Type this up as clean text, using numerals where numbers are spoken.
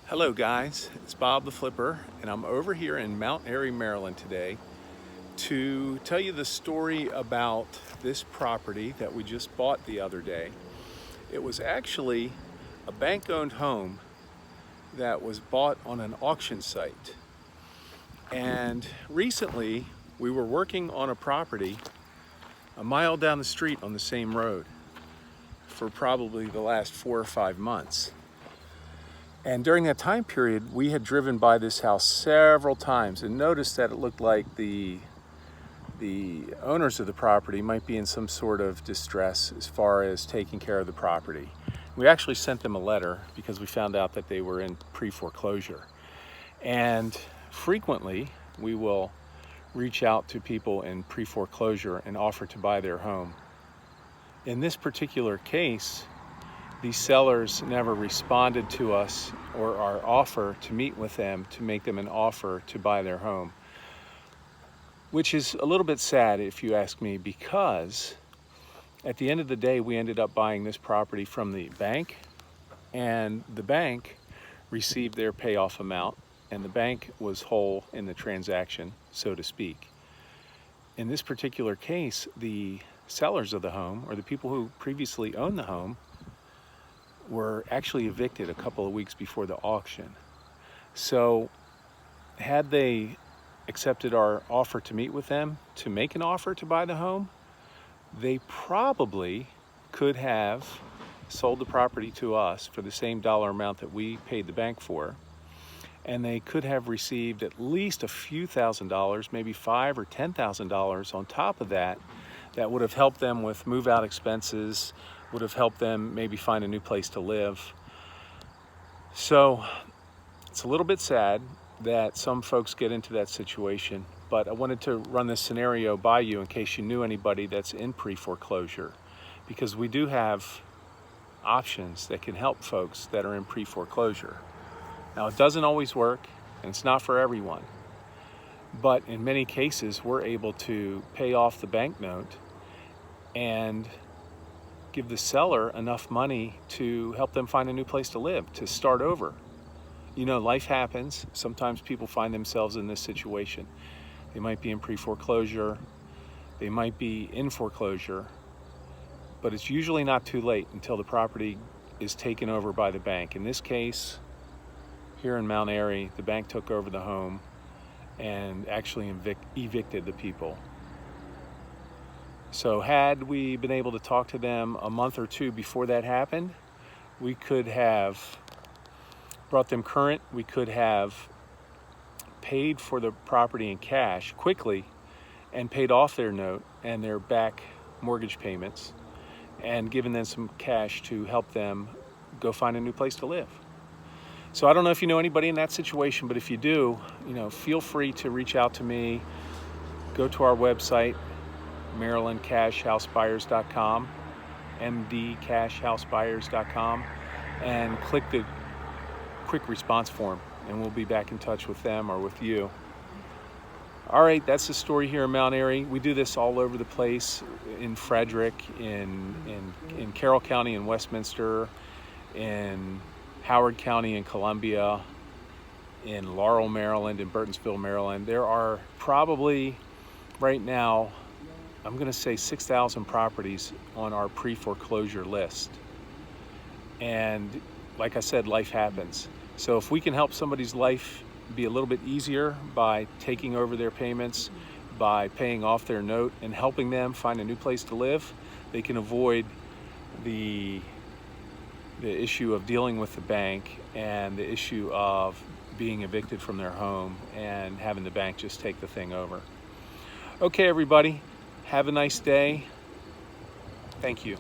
Hello guys, it's Bob the Flipper, and I'm over here in Mount Airy, Maryland today to tell you the story about this property that we just bought the other day. It was actually a bank-owned home that was bought on an auction site. And recently we were working on a property a mile down the street on the same road for probably the last 4 or 5 months. And during that time period, we had driven by this house several times and noticed that it looked like the owners of the property might be in some sort of distress as far as taking care of the property. We actually sent them a letter because we found out that they were in pre-foreclosure. And frequently, we will reach out to people in pre-foreclosure and offer to buy their home. In this particular case, these sellers never responded to us or our offer to meet with them to make them an offer to buy their home, which is a little bit sad if you ask me, because at the end of the day we ended up buying this property from the bank, and the bank received their payoff amount and the bank was whole in the transaction, so to speak. In this particular case, the sellers of the home, or the people who previously owned the home, were actually evicted a couple of weeks before the auction. So had they accepted our offer to meet with them to make an offer to buy the home, they probably could have sold the property to us for the same dollar amount that we paid the bank for, and they could have received at least a few $1,000s, maybe $5,000 or $10,000 on top of that. That would have helped them with move-out expenses, would have helped them maybe find a new place to live. So it's a little bit sad that some folks get into that situation, but I wanted to run this scenario by you in case you knew anybody that's in pre-foreclosure, because we do have options that can help folks that are in pre-foreclosure. Now, it doesn't always work, and it's not for everyone, but in many cases we're able to pay off the bank note and give the seller enough money to help them find a new place to live, to start over. You know, life happens. Sometimes people find themselves in this situation. They might be in pre-foreclosure, they might be in foreclosure, but it's usually not too late until the property is taken over by the bank. In this case, here in Mount Airy, the bank took over the home and actually evicted the people. So had we been able to talk to them a month or two before that happened, we could have brought them current. We could have paid for the property in cash quickly and paid off their note and their back mortgage payments, and given them some cash to help them go find a new place to live. So I don't know if you know anybody in that situation, but if you do, feel free to reach out to me. Go to our website, MarylandCashHouseBuyers.com, MDCashHouseBuyers.com, and click the quick response form, and we'll be back in touch with them or with you. All right, that's the story here in Mount Airy. We do this all over the place, in Frederick, in Carroll County, in Westminster, in Howard County, in Columbia, in Laurel, Maryland, in Burtonsville, Maryland. There are probably right now, I'm going to say 6,000 properties on our pre-foreclosure list. And like I said, life happens. So if we can help somebody's life be a little bit easier by taking over their payments, by paying off their note and helping them find a new place to live, they can avoid the issue of dealing with the bank and the issue of being evicted from their home and having the bank just take the thing over. Okay, everybody, have a nice day. Thank you.